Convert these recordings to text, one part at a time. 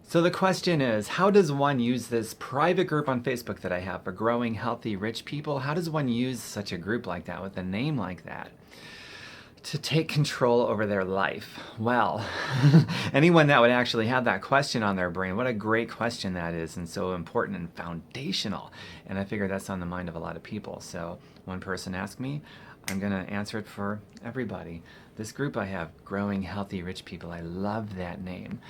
So the question is, how does one use this private group on Facebook that I have for growing healthy rich people? How does one use such a group like that with a name like that to take control over their life? Well, anyone that would actually have that question on their brain, what a great question that is, and so important and foundational. And I figure that's on the mind of a lot of people. So one person asked me, I'm going to answer it for everybody. This group I have, Growing Healthy Rich People, I love that name.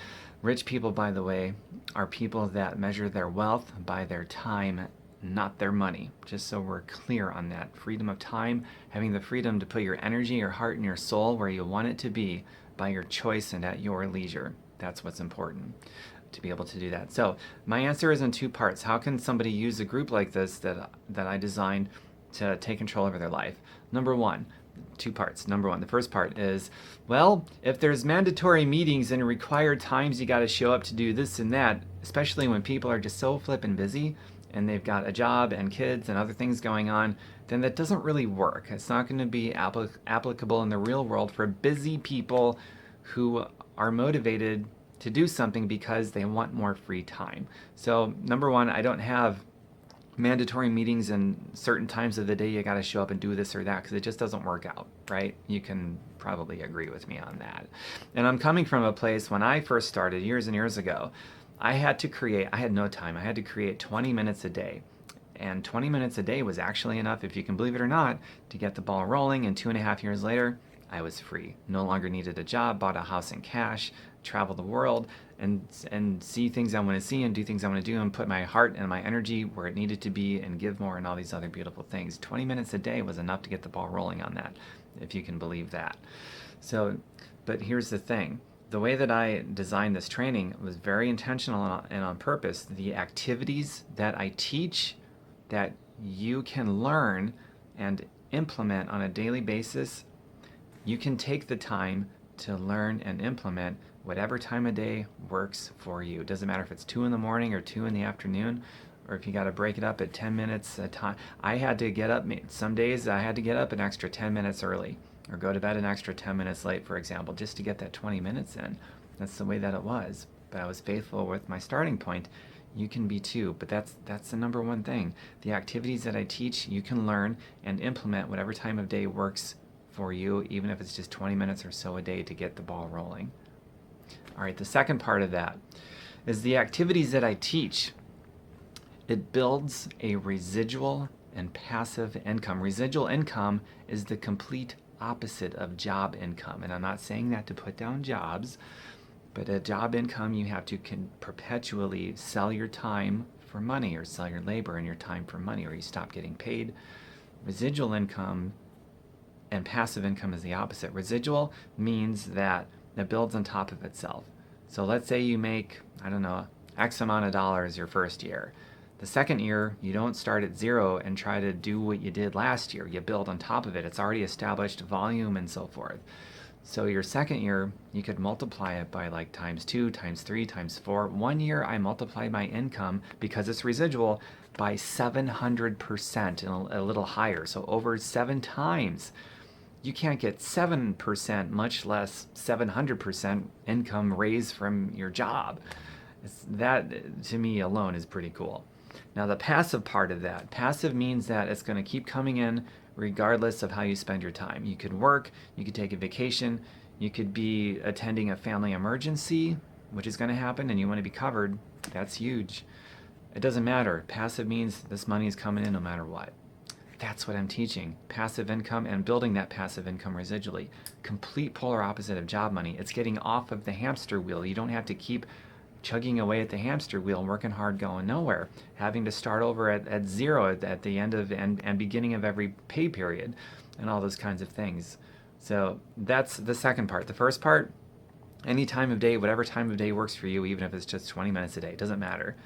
Rich people, by the way, are people that measure their wealth by their time, not their money. Just so we're clear on that. Freedom of time, having the freedom to put your energy, your heart, and your soul where you want it to be by your choice and at your leisure. That's what's important, to be able to do that. So my answer is in two parts. How can somebody use a group like this that I designed to take control over their life? Number one, two parts. Number one, the first part is, well, if there's mandatory meetings and required times you got to show up to do this and that, especially when people are just so flippin' busy and they've got a job and kids and other things going on, then that doesn't really work. It's not going to be applicable in the real world for busy people who are motivated to do something because they want more free time. So, number one, I don't have mandatory meetings and certain times of the day you got to show up and do this or that, because it just doesn't work out, right? You can probably agree with me on that. And I'm coming from a place when I first started years and years ago, I had no time. I had to create 20 minutes a day. And 20 minutes a day was actually enough, if you can believe it or not, to get the ball rolling. And 2.5 years later, I was free. No longer needed a job, bought a house in cash, travel the world, and see things I want to see and do things I want to do and put my heart and my energy where it needed to be and give more and all these other beautiful things. 20 minutes a day was enough to get the ball rolling on that, if you can believe that. So, but here's the thing. The way that I designed this training was very intentional and on purpose. The activities that I teach that you can learn and implement on a daily basis, you can take the time to learn and implement whatever time of day works for you. It doesn't matter if it's 2 in the morning or 2 in the afternoon, or if you got to break it up at 10 minutes a time. I had to get up, some days I had to get up an extra 10 minutes early, or go to bed an extra 10 minutes late, for example, just to get that 20 minutes in. That's the way that it was. But I was faithful with my starting point. You can be too, but that's the number one thing. The activities that I teach, you can learn and implement whatever time of day works for you, even if it's just 20 minutes or so a day to get the ball rolling. All right, the second part of that is the activities that I teach. It builds a residual and passive income. Residual income is the complete opposite of job income. And I'm not saying that to put down jobs, but a job income, you have to perpetually sell your time for money, or sell your labor and your time for money, or you stop getting paid. Residual income and passive income is the opposite. Residual means that it builds on top of itself. So let's say you make, I don't know, X amount of dollars your first year. The second year, you don't start at zero and try to do what you did last year. You build on top of it. It's already established volume and so forth. So your second year, you could multiply it by like times 2, times 3, times 4. 1 year, I multiplied my income, because it's residual, by 700% and a little higher. So over 7 times. You can't get 7%, much less 700% income raised from your job. That, to me alone, is pretty cool. Now, the passive part of that, passive means that it's going to keep coming in regardless of how you spend your time. You could work, you could take a vacation, you could be attending a family emergency, which is going to happen, and you want to be covered. That's huge. It doesn't matter. Passive means this money is coming in no matter what. That's what I'm teaching. Passive income and building that passive income residually. Complete polar opposite of job money. It's getting off of the hamster wheel. You don't have to keep chugging away at the hamster wheel, working hard, going nowhere, having to start over at zero at the end of and beginning of every pay period, and all those kinds of things. So that's the second part. The first part, any time of day, whatever time of day works for you, even if it's just 20 minutes a day, it doesn't matter.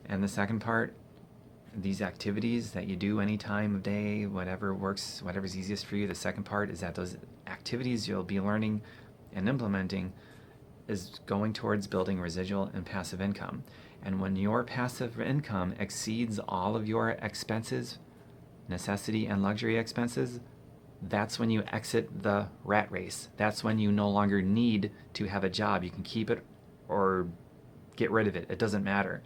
And the second part, these activities that you do any time of day, whatever works, whatever's easiest for you. The second part is that those activities you'll be learning and implementing is going towards building residual and passive income. And when your passive income exceeds all of your expenses, necessity and luxury expenses, that's when you exit the rat race. That's when you no longer need to have a job. You can keep it or Get rid of it. It doesn't matter.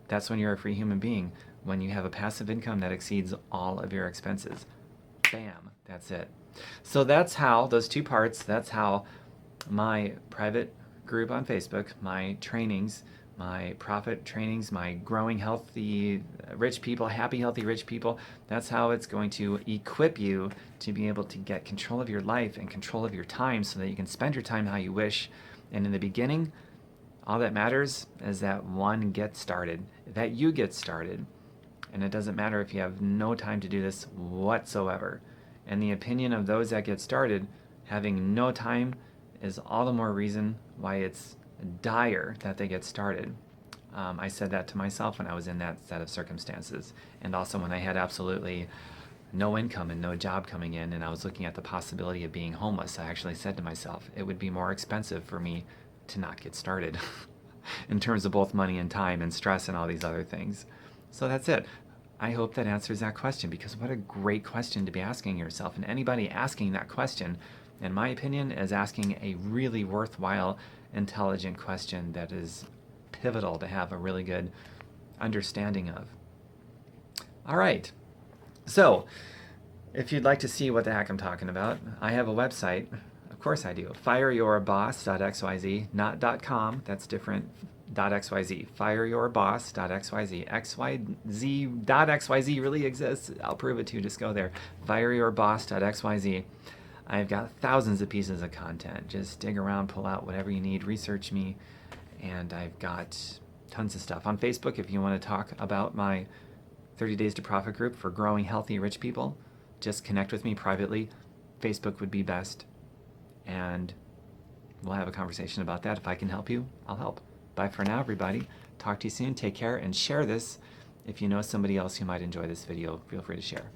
That's when you're a free human being, when you have a passive income that exceeds all of your expenses. Bam, that's it. So that's how, those two parts, that's how my private group on Facebook, my trainings, my profit trainings, my growing healthy rich people, happy healthy rich people, that's how it's going to equip you to be able to get control of your life and control of your time so that you can spend your time how you wish. And in the beginning, all that matters is that one gets started, that you get started. And it doesn't matter if you have no time to do this whatsoever. In the opinion of those that get started, having no time is all the more reason why it's dire that they get started. I said that to myself when I was in that set of circumstances, and also when I had absolutely no income and no job coming in, and I was looking at the possibility of being homeless. I actually said to myself, it would be more expensive for me to not get started in terms of both money and time and stress and all these other things. So that's it. I hope that answers that question, because what a great question to be asking yourself. And anybody asking that question, in my opinion, is asking a really worthwhile, intelligent question that is pivotal to have a really good understanding of. All right. So if you'd like to see what the heck I'm talking about, I have a website. Of course I do. Fireyourboss.xyz, not .com. That's different. .xyz. Fireyourboss.xyz. xyz.xyz really exists. I'll prove it to you. Just go there. Fireyourboss.xyz. I've got thousands of pieces of content. Just dig around, pull out whatever you need, research me, and I've got tons of stuff. On Facebook, if you want to talk about my 30 Days to Profit group for growing healthy rich people, just connect with me privately. Facebook would be best. And we'll have a conversation about that. If I can help you, I'll help. Bye for now, everybody. Talk to you soon. Take care, and share this. If you know somebody else who might enjoy this video, feel free to share.